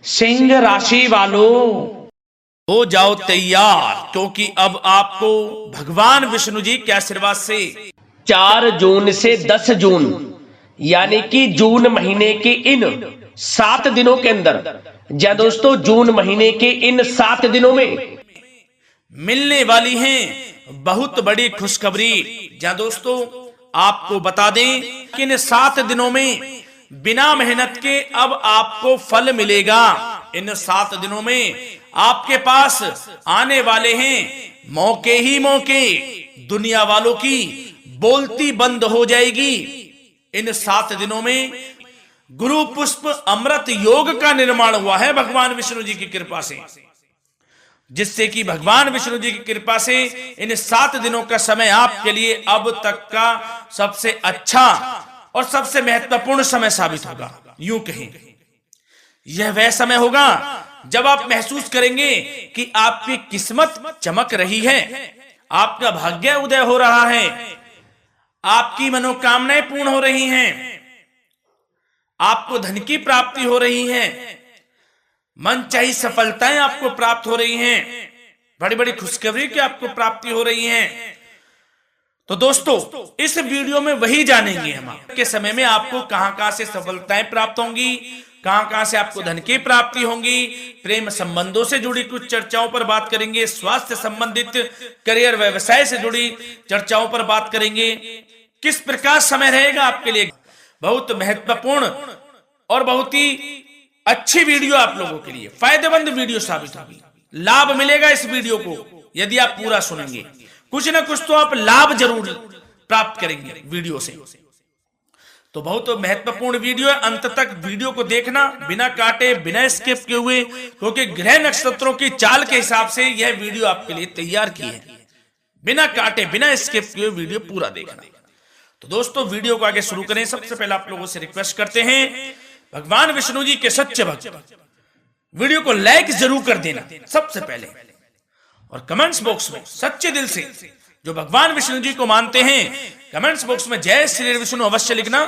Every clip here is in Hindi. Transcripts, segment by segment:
सिंह राशि वालों, हो जाओ तैयार, क्योंकि अब आपको भगवान विष्णु जी के आशीर्वाद से 4 जून से 10 जून यानी कि जून महीने के इन 7 दिनों के अंदर, या दोस्तों जून महीने के इन 7 दिनों में मिलने वाली हैं बहुत बड़ी खुशखबरी। जहां दोस्तों आपको बता दें कि इन 7 दिनों में बिना मेहनत के अब आपको फल मिलेगा। इन 7 दिनों में आपके पास आने वाले हैं मौके ही मौके। दुनिया वालों की बोलती बंद हो जाएगी। इन 7 दिनों में गुरु पुष्प अमृत योग का निर्माण हुआ है भगवान विष्णु जी की कृपा से, जिससे कि भगवान विष्णु जी की कृपा से इन 7 दिनों का समय आपके लिए अब तक का सबसे अच्छा और सबसे महत्वपूर्ण समय साबित होगा। यूं कहें यह वह समय होगा जब आप महसूस करेंगे कि आपकी किस्मत चमक रही है, आपका भाग्य उदय हो रहा है, आपकी मनोकामनाएं पूर्ण हो रही हैं, आपको धन की प्राप्ति हो रही है, मनचाही सफलताएं आपको प्राप्त हो रही हैं, बड़ी बड़ी खुशखबरी की आपको प्राप्ति हो रही है। तो दोस्तों इस वीडियो में वही जानेंगे हम के समय में आपको कहां से सफलताएं प्राप्त होंगी, कहां से आपको धन की प्राप्ति होंगी, प्रेम संबंधों से जुड़ी कुछ चर्चाओं पर बात करेंगे, स्वास्थ्य संबंधित करियर व्यवसाय से जुड़ी चर्चाओं पर बात करेंगे। किस प्रकार समय रहेगा आपके लिए, बहुत महत्वपूर्ण और बहुत ही अच्छी वीडियो आप लोगों के लिए फायदेमंद वीडियो साबित होगी। लाभ मिलेगा इस वीडियो को यदि आप पूरा सुनेंगे, कुछ ना कुछ तो आप लाभ जरूर प्राप्त करेंगे वीडियो से। तो बहुत महत्वपूर्ण वीडियो है, अंत तक वीडियो को देखना बिना काटे बिना स्किप किए हुए, क्योंकि ग्रह नक्षत्रों की चाल के हिसाब से यह वीडियो आपके लिए तैयार की है। बिना काटे बिना स्किप किए वीडियो पूरा देखना। तो दोस्तों वीडियो को आगे शुरू करें। सबसे पहले आप लोगों से रिक्वेस्ट करते हैं, भगवान विष्णु जी के सच्चे भक्त वीडियो को लाइक जरूर कर देना सबसे पहले, और कमेंट्स बॉक्स में सच्चे दिल से जो भगवान विष्णु जी को मानते हैं कमेंट्स बॉक्स में जय श्री विष्णु अवश्य लिखना,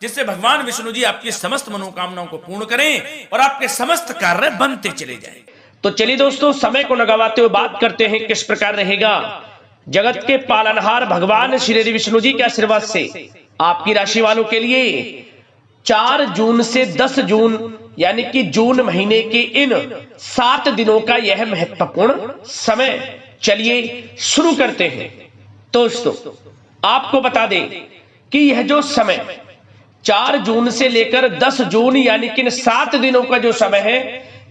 जिससे भगवान विष्णु जी आपकी समस्त मनोकामनाओं को पूर्ण करें और आपके समस्त कार्य बनते चले जाएं। तो चलिए दोस्तों समय को न गवाते हुए बात करते हैं किस प्रकार रहेगा जगत के पालनहार भगवान श्री विष्णु जी के आशीर्वाद से आपकी राशि वालों के लिए 4 जून से 10 जून यानी कि जून महीने के इन 7 दिनों का यह महत्वपूर्ण समय। चलिए शुरू करते हैं। दोस्तों आपको बता दें कि यह जो समय 4 जून से लेकर 10 जून यानी कि इन 7 दिनों का जो समय है,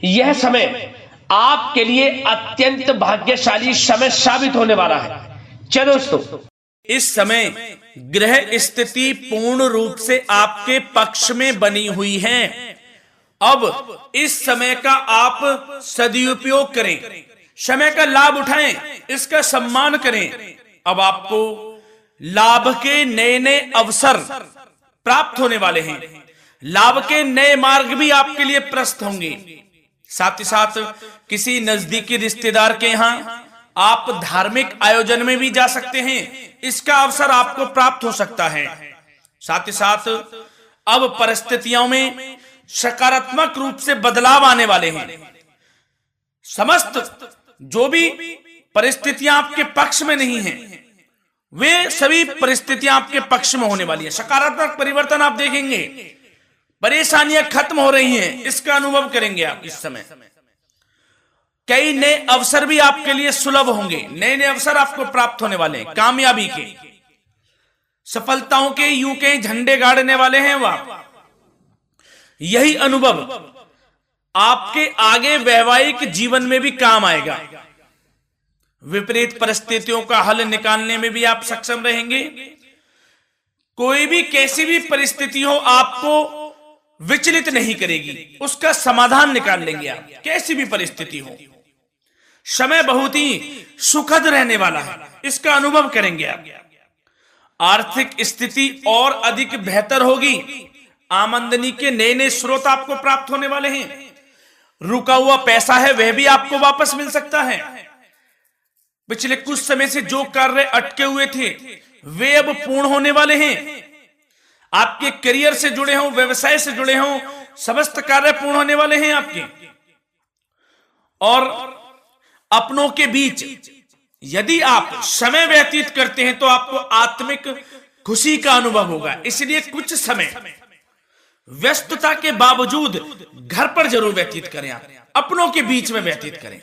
यह समय आपके लिए अत्यंत भाग्यशाली समय साबित होने वाला है। चलो दोस्तों इस समय ग्रह स्थिति पूर्ण रूप से आपके पक्ष में बनी हुई है। अब इस समय का आप सदुपयोग करें, समय का लाभ उठाएं, इसका सम्मान करें। अब आपको लाभ के नए नए अवसर प्राप्त होने वाले हैं, लाभ के नए मार्ग भी आपके लिए प्रशस्त होंगे। साथ ही साथ किसी नजदीकी रिश्तेदार के यहां आप धार्मिक आयोजन में भी जा सकते हैं, इसका अवसर आपको प्राप्त हो सकता है। साथ ही साथ अब परिस्थितियों में सकारात्मक रूप से बदलाव आने वाले हैं। समस्त जो भी परिस्थितियां आपके पक्ष में नहीं हैं, वे सभी परिस्थितियां आपके पक्ष में होने वाली है। सकारात्मक परिवर्तन आप देखेंगे, परेशानियां खत्म हो रही हैं, इसका अनुभव करेंगे आप इस समय। कई नए अवसर भी आपके लिए सुलभ होंगे, नए नए अवसर आपको प्राप्त होने वाले हैं, कामयाबी के, सफलताओं के, यूं के झंडे गाड़ने वाले हैं वह। यही अनुभव आपके आगे वैवाहिक जीवन में भी काम आएगा। विपरीत परिस्थितियों का हल निकालने में भी आप सक्षम रहेंगे। कोई भी कैसी भी परिस्थिति हो आपको विचलित नहीं करेगी, उसका समाधान निकाल लेंगे आप, कैसी भी परिस्थिति हो। समय बहुत ही सुखद रहने वाला है, इसका अनुभव करेंगे आप। आर्थिक स्थिति और अधिक बेहतर होगी, आमदनी के नए नए स्रोत आपको प्राप्त होने वाले हैं। रुका हुआ पैसा है वह भी आपको वापस मिल सकता है। पिछले कुछ समय से जो कार्य अटके हुए थे वे अब पूर्ण होने वाले हैं। आपके करियर से जुड़े हों, व्यवसाय से जुड़े हों, समस्त कार्य पूर्ण होने वाले हैं आपके। और अपनों के बीच यदि आप समय व्यतीत करते हैं तो आपको आत्मिक खुशी का अनुभव होगा। इसलिए कुछ समय व्यस्तता के बावजूद घर पर जरूर व्यतीत करें, आप अपनों के बीच में व्यतीत करें।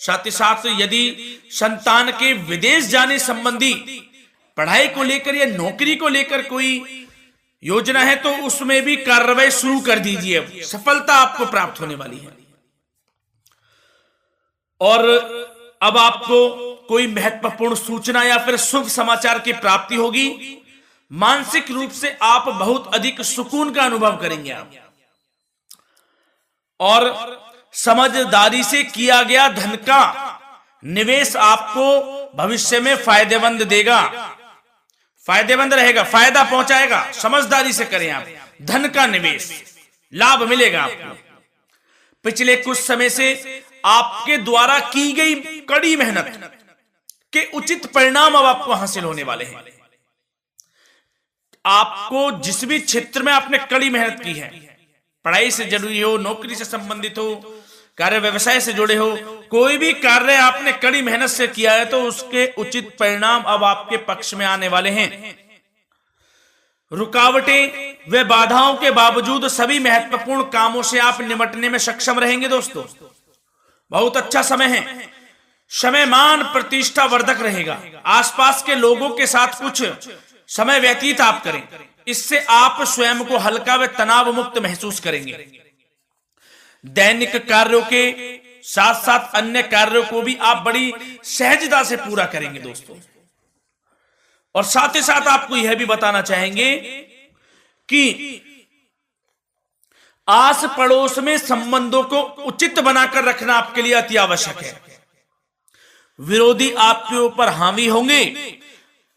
साथ ही साथ यदि संतान के विदेश जाने संबंधी पढ़ाई को लेकर या नौकरी को लेकर कोई योजना है तो उसमें भी कार्रवाई शुरू कर दीजिए, सफलता आपको प्राप्त होने वाली है। और अब आपको कोई महत्वपूर्ण सूचना या फिर शुभ समाचार की प्राप्ति होगी। मानसिक रूप से आप बहुत अधिक सुकून का अनुभव करेंगे आप, और समझदारी से किया गया धन का निवेश आपको भविष्य में फायदेमंद देगा, फायदेमंद रहेगा, फायदा पहुंचाएगा। समझदारी से करें आप, धन का निवेश, लाभ मिलेगा आपको। पिछले कुछ समय से आपके द्वारा की गई कड़ी मेहनत के उचित परिणाम अब आपको हासिल होने वाले हैं। आपको जिस भी क्षेत्र में आपने कड़ी मेहनत की है, पढ़ाई से जुड़ी हो, नौकरी से संबंधित हो, कार्य व्यवसाय से जुड़े हो, कोई भी कार्य आपने कड़ी मेहनत से किया है तो उसके उचित परिणाम अब आपके पक्ष में आने वाले हैं। रुकावटें व बाधाओं के बावजूद सभी महत्वपूर्ण कामों से आप निपटने में सक्षम रहेंगे। दोस्तों बहुत अच्छा समय है, समय मान प्रतिष्ठा वर्धक रहेगा। आसपास के लोगों के साथ कुछ समय व्यतीत आप करें, इससे आप स्वयं को हल्का व तनाव मुक्त महसूस करेंगे। दैनिक कार्यों के साथ साथ अन्य कार्यों को भी आप बड़ी सहजता से पूरा करेंगे दोस्तों। और साथ ही साथ आपको यह भी बताना चाहेंगे कि आस पड़ोस में संबंधों को उचित बनाकर रखना आपके लिए अति आवश्यक है। विरोधी आपके ऊपर हावी होंगे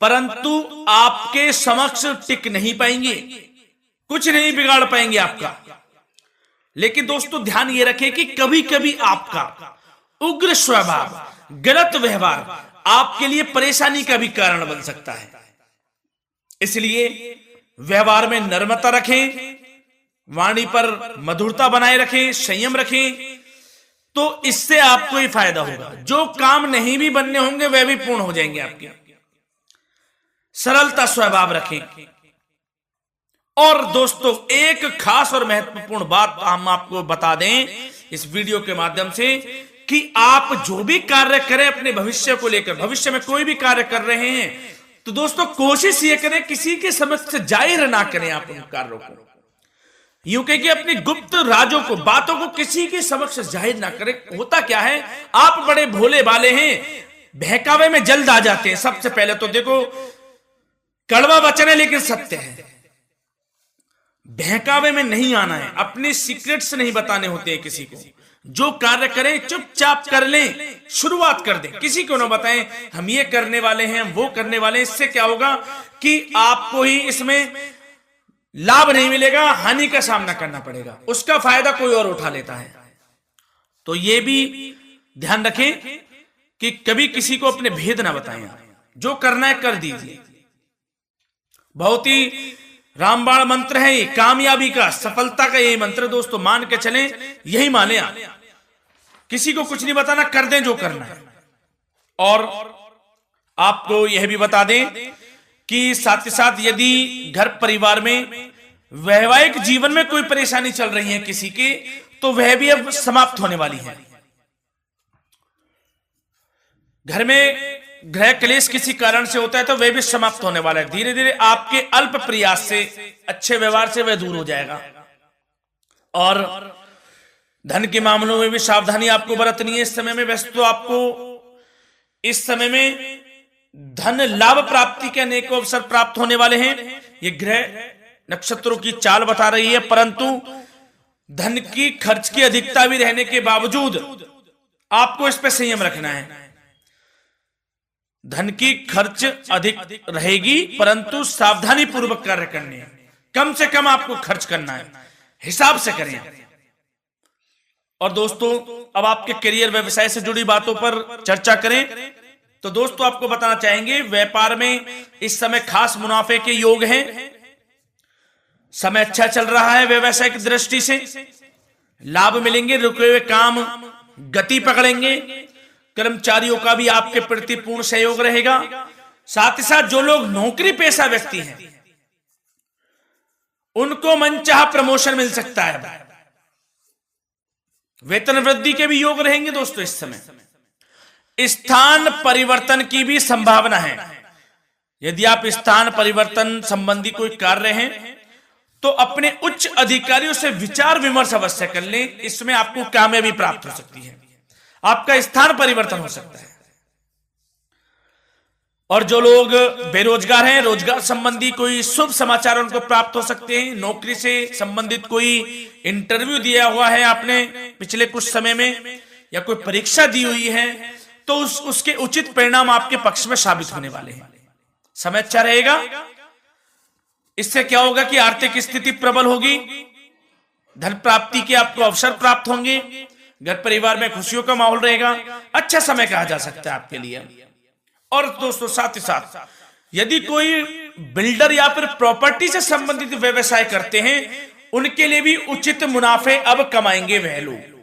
परंतु आपके समक्ष टिक नहीं पाएंगे, कुछ नहीं बिगाड़ पाएंगे आपका। लेकिन दोस्तों ध्यान ये रखें कि कभी कभी आपका उग्र स्वभाव, गलत व्यवहार आपके लिए परेशानी का भी कारण बन सकता है। इसलिए व्यवहार में नम्रता रखें, वाणी पर मधुरता बनाए रखें, संयम रखें, तो इससे आपको ही फायदा होगा। जो काम नहीं भी बनने होंगे वह भी पूर्ण हो जाएंगे आपके। सरलता स्वभाव रखें। और दोस्तों एक खास और महत्वपूर्ण बात हम आपको बता दें इस वीडियो के माध्यम से कि आप जो भी कार्य करें अपने भविष्य को लेकर, भविष्य में कोई भी कार्य कर रहे हैं तो दोस्तों कोशिश ये करें किसी के समक्ष जाहिर ना करें आप उन कार्यों को। यूं कह कि अपनी गुप्त राजों को, बातों को किसी के समक्ष जाहिर ना करें। होता क्या है, आप बड़े भोले भाले हैं, बहकावे में जल्द आ जाते हैं। सबसे पहले तो देखो कड़वा वचन है लेकिन सत्य है, बहकावे में नहीं आना है, अपने सीक्रेट्स नहीं बताने होते हैं किसी को। जो कार्य करें चुपचाप कर लें, शुरुआत कर दें, किसी को ना बताएं हम ये करने वाले हैं, हम वो करने वाले हैं। इससे क्या होगा कि आपको ही इसमें लाभ नहीं मिलेगा, हानि का सामना करना पड़ेगा, उसका फायदा कोई और उठा लेता है। तो ये भी ध्यान रखें कि कभी किसी को अपने भेद ना बताएं, जो करना है कर दीजिए। बहुत ही रामबाण मंत्र है ये, कामयाबी का, सफलता का यही मंत्र दोस्तों, मान के चलें, यही माने आप। किसी को कुछ नहीं बताना, कर दें जो करना है। और आपको यह भी बता दें कि साथ ही साथ यदि घर परिवार में वैवाहिक जीवन में कोई परेशानी चल रही है किसी के, तो वह भी अब समाप्त होने वाली है। घर में गृह क्लेश किसी कारण से होता है तो वह भी समाप्त होने वाला है। धीरे धीरे आपके अल्प प्रयास से, अच्छे व्यवहार से वह दूर हो जाएगा। और धन के मामलों में भी सावधानी आपको बरतनी है इस समय में। वैसे तो आपको इस समय में धन लाभ प्राप्ति के अनेक अवसर प्राप्त होने वाले हैं, ये ग्रह नक्षत्रों की चाल बता रही है। परंतु धन की खर्च की अधिकता भी रहने के बावजूद आपको इस पर संयम रखना है। धन की खर्च अधिक रहेगी परंतु सावधानी पूर्वक कार्य करने हैं, कम से कम आपको खर्च करना है, हिसाब से करें। और दोस्तों अब आपके करियर व्यवसाय से जुड़ी बातों पर चर्चा करें तो दोस्तों आपको बताना चाहेंगे व्यापार में इस समय खास मुनाफे के योग हैं। समय अच्छा चल रहा है, व्यवसाय की दृष्टि से लाभ मिलेंगे, रुके हुए काम गति पकड़ेंगे। कर्मचारियों का भी आपके प्रति पूर्ण सहयोग रहेगा। साथ ही साथ जो लोग नौकरी पेशा व्यक्ति हैं उनको मनचाहा प्रमोशन मिल सकता है। वेतन वृद्धि के भी योग रहेंगे दोस्तों। इस समय स्थान परिवर्तन की भी संभावना है। यदि आप स्थान परिवर्तन संबंधी कोई कार्य हैं तो अपने उच्च अधिकारियों से विचार विमर्श अवश्य कर लें। इसमें आपको कामयाबी प्राप्त हो सकती है, आपका स्थान परिवर्तन हो सकता है। और जो लोग बेरोजगार हैं, रोजगार संबंधी कोई शुभ समाचार उनको प्राप्त हो सकते हैं। नौकरी से संबंधित कोई इंटरव्यू दिया हुआ है आपने पिछले कुछ समय में, या कोई परीक्षा दी हुई है, तो उसके उचित परिणाम आपके पक्ष में साबित होने वाले हैं। समय अच्छा रहेगा। इससे क्या होगा कि आर्थिक स्थिति प्रबल होगी, धन प्राप्ति के आपको अवसर प्राप्त होंगे, घर परिवार में खुशियों का माहौल रहेगा। अच्छा समय कहा जा सकता है आपके लिए। और दोस्तों साथ ही साथ यदि कोई बिल्डर या फिर प्रॉपर्टी से संबंधित व्यवसाय करते हैं उनके लिए भी उचित मुनाफे अब कमाएंगे वह लोग।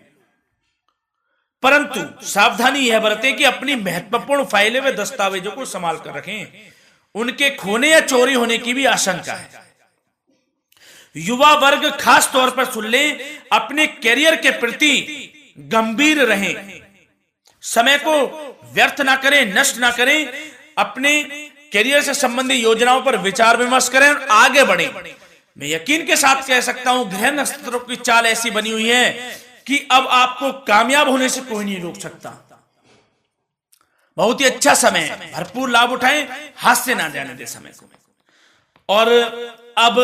परंतु सावधानी यह बरतें कि अपनी महत्वपूर्ण फाइलें व दस्तावेजों को संभाल कर रखें, उनके खोने या चोरी होने की भी आशंका है। युवा वर्ग खास तौर पर सुन लें, अपने करियर के प्रति गंभीर रहें, समय को व्यर्थ ना करें, नष्ट ना करें, अपने करियर से संबंधित योजनाओं पर विचार विमर्श करें और आगे बढ़ें। मैं यकीन के साथ कह सकता हूं ग्रह नक्षत्रों की चाल ऐसी बनी हुई है कि अब आपको कामयाब होने से कोई नहीं रोक सकता। बहुत ही अच्छा समय है, भरपूर लाभ उठाएं, हाथ से ना जाने दे समय को। और अब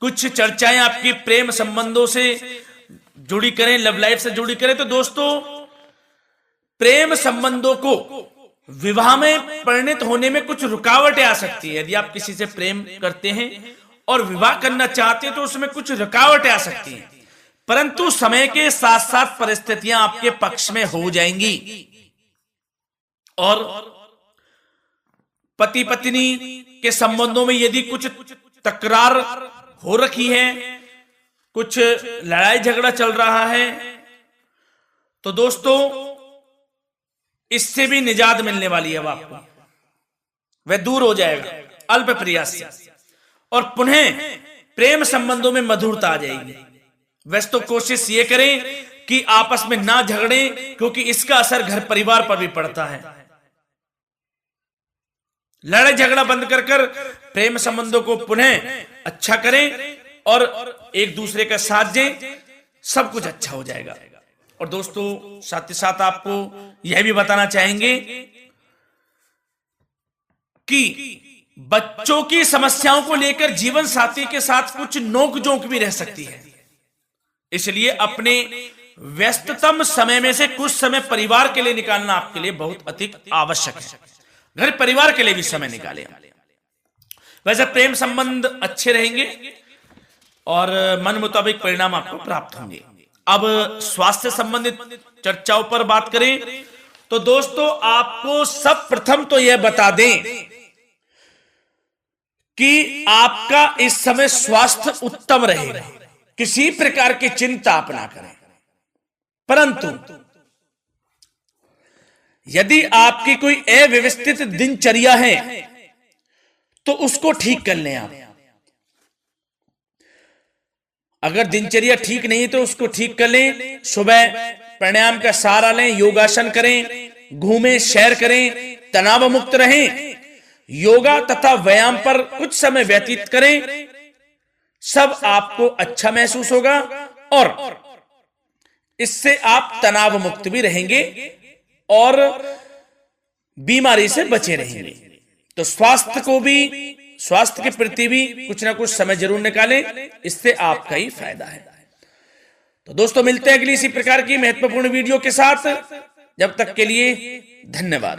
कुछ चर्चाएं आपकी प्रेम संबंधों से जुड़ी करें, लव लाइफ से जुड़ी करें। तो दोस्तों प्रेम संबंधों को विवाह में परिणत होने में कुछ रुकावटें आ सकती है। यदि आप किसी से प्रेम करते हैं और विवाह करना चाहते हैं तो उसमें कुछ रुकावटें आ सकती हैं, परंतु समय के साथ साथ परिस्थितियां आपके पक्ष में हो जाएंगी। और पति पत्नी के संबंधों में यदि कुछ तकरार हो रखी है, कुछ लड़ाई झगड़ा चल रहा है, तो दोस्तों इससे भी निजात मिलने वाली है। अब आपको वह दूर हो जाएगा अल्प प्रयास से, और पुनः प्रेम संबंधों में मधुरता आ जाएगी। वैसे तो कोशिश ये करें कि आपस में ना झगड़ें, क्योंकि इसका असर घर परिवार पर भी पड़ता है। लड़ाई झगड़ा बंद कर प्रेम संबंधों को पुनः अच्छा करें और एक दूसरे का साथ दें, सब कुछ अच्छा हो जाएगा। और दोस्तों साथ ही साथ आपको यह भी बताना चाहेंगे कि बच्चों की समस्याओं को लेकर जीवन साथी के साथ कुछ नोकझोंक भी रह सकती है। इसलिए अपने व्यस्ततम समय में से कुछ समय परिवार के लिए निकालना आपके लिए बहुत अधिक आवश्यक है। घर परिवार के लिए भी समय निकालें। वैसे प्रेम संबंध अच्छे रहेंगे और मन मुताबिक परिणाम आपको प्राप्त होंगे। अब स्वास्थ्य संबंधित चर्चाओं पर बात करें तो दोस्तों आपको सब प्रथम तो यह बता दें कि आपका इस समय स्वास्थ्य उत्तम रहेगा, किसी प्रकार की चिंता आप ना करें। परंतु यदि आपकी कोई अव्यवस्थित दिनचर्या है तो उसको ठीक कर लें आप। अगर दिनचर्या ठीक नहीं है तो उसको ठीक कर लें। सुबह प्राणायाम का सहारा लें, योगासन करें, घूमें, सैर करें, तनाव मुक्त रहें, योगा तथा व्यायाम पर कुछ समय व्यतीत करें। सब आपको अच्छा महसूस होगा और इससे आप तनाव मुक्त भी रहेंगे और बीमारी से बचे रहेंगे। तो स्वास्थ्य के प्रति भी कुछ ना कुछ समय जरूर निकालें, इससे आपका ही फायदा है। तो दोस्तों मिलते हैं अगली इसी प्रकार की महत्वपूर्ण वीडियो के साथ। जब तक के लिए धन्यवाद।